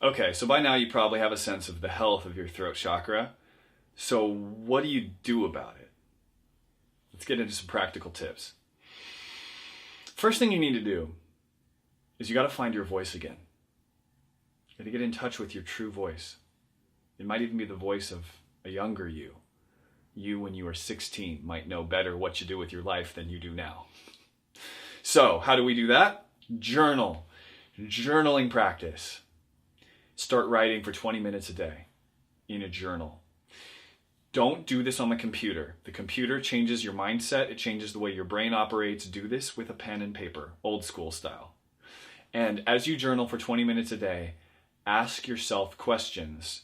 Okay, so by now you probably have a sense of the health of your throat chakra. So what do you do about it? Let's get into some practical tips. First thing you need to do is you got to find your voice again. You got to get in touch with your true voice. It might even be the voice of a younger you. You, when you were 16, might know better what you do with your life than you do now. So, how do we do that? Journal. Journaling practice. Start writing for 20 minutes a day in a journal. Don't do this on the computer. The computer changes your mindset. It changes the way your brain operates. Do this with a pen and paper, old school style. And as you journal for 20 minutes a day, ask yourself questions.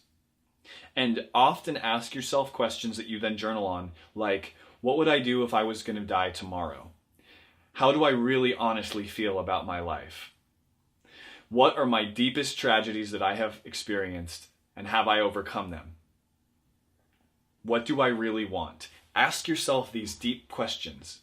And often ask yourself questions that you then journal on, like, what would I do if I was going to die tomorrow? How do I really honestly feel about my life? What are my deepest tragedies that I have experienced, and have I overcome them? What do I really want? Ask yourself these deep questions.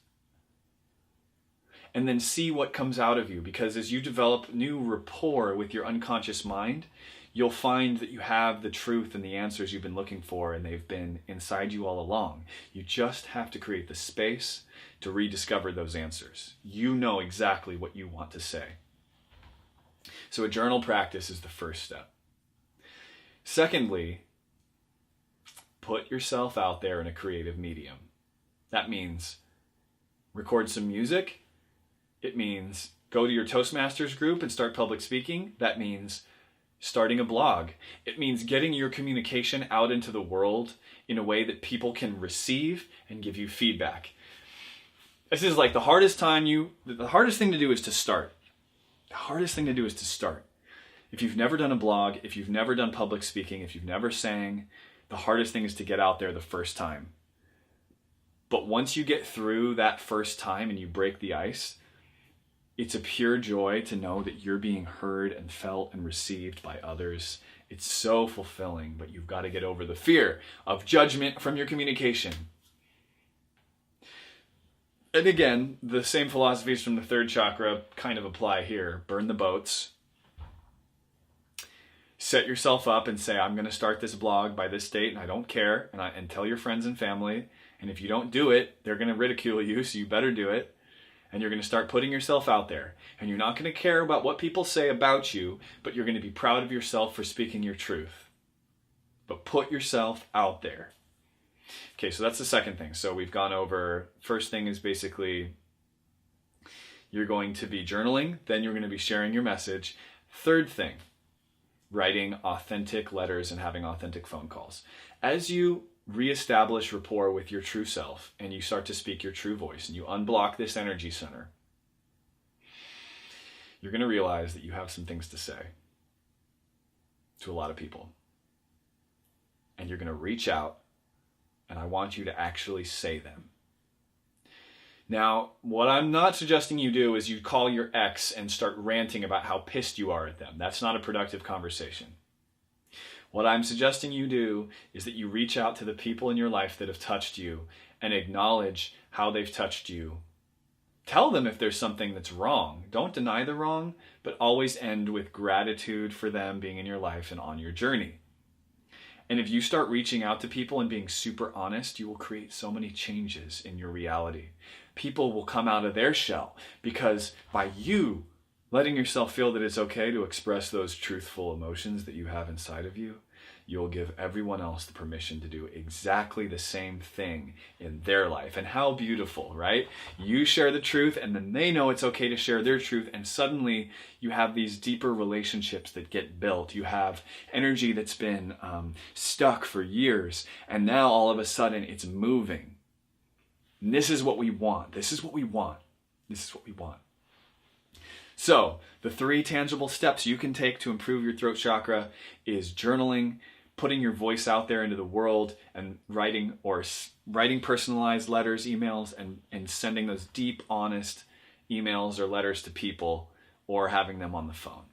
And then see what comes out of you, because as you develop new rapport with your unconscious mind, you'll find that you have the truth and the answers you've been looking for, and they've been inside you all along. You just have to create the space to rediscover those answers. You know exactly what you want to say. So a journal practice is the first step. Secondly, put yourself out there in a creative medium. That means record some music. It means go to your Toastmasters group and start public speaking. That means starting a blog. It means getting your communication out into the world in a way that people can receive and give you feedback. This is like the hardest thing to do is to start. The hardest thing to do is to start. If you've never done a blog, if you've never done public speaking, if you've never sang, the hardest thing is to get out there the first time. But once you get through that first time and you break the ice, it's a pure joy to know that you're being heard and felt and received by others. It's so fulfilling, but you've got to get over the fear of judgment from your communication. And again, the same philosophies from the third chakra kind of apply here. Burn the boats. Set yourself up and say, I'm going to start this blog by this date and I don't care. And tell your friends and family. And if you don't do it, they're going to ridicule you, so you better do it. And you're going to start putting yourself out there. And you're not going to care about what people say about you, but you're going to be proud of yourself for speaking your truth. But put yourself out there. Okay, so that's the second thing. So we've gone over, first thing is basically you're going to be journaling, then you're going to be sharing your message. Third thing, writing authentic letters and having authentic phone calls. As you reestablish rapport with your true self and you start to speak your true voice and you unblock this energy center, you're going to realize that you have some things to say to a lot of people. And you're going to reach out, and I want you to actually say them. Now, what I'm not suggesting you do is you call your ex and start ranting about how pissed you are at them. That's not a productive conversation. What I'm suggesting you do is that you reach out to the people in your life that have touched you and acknowledge how they've touched you. Tell them if there's something that's wrong. Don't deny the wrong, but always end with gratitude for them being in your life and on your journey. And if you start reaching out to people and being super honest, you will create so many changes in your reality. People will come out of their shell because by you letting yourself feel that it's okay to express those truthful emotions that you have inside of you, you'll give everyone else the permission to do exactly the same thing in their life. And how beautiful, right? You share the truth and then they know it's okay to share their truth, and suddenly you have these deeper relationships that get built. You have energy that's been stuck for years, and now all of a sudden it's moving. And this is what we want. This is what we want. This is what we want. So, the 3 tangible steps you can take to improve your throat chakra is journaling, putting your voice out there into the world, and writing personalized letters, emails, and sending those deep, honest emails or letters to people, or having them on the phone.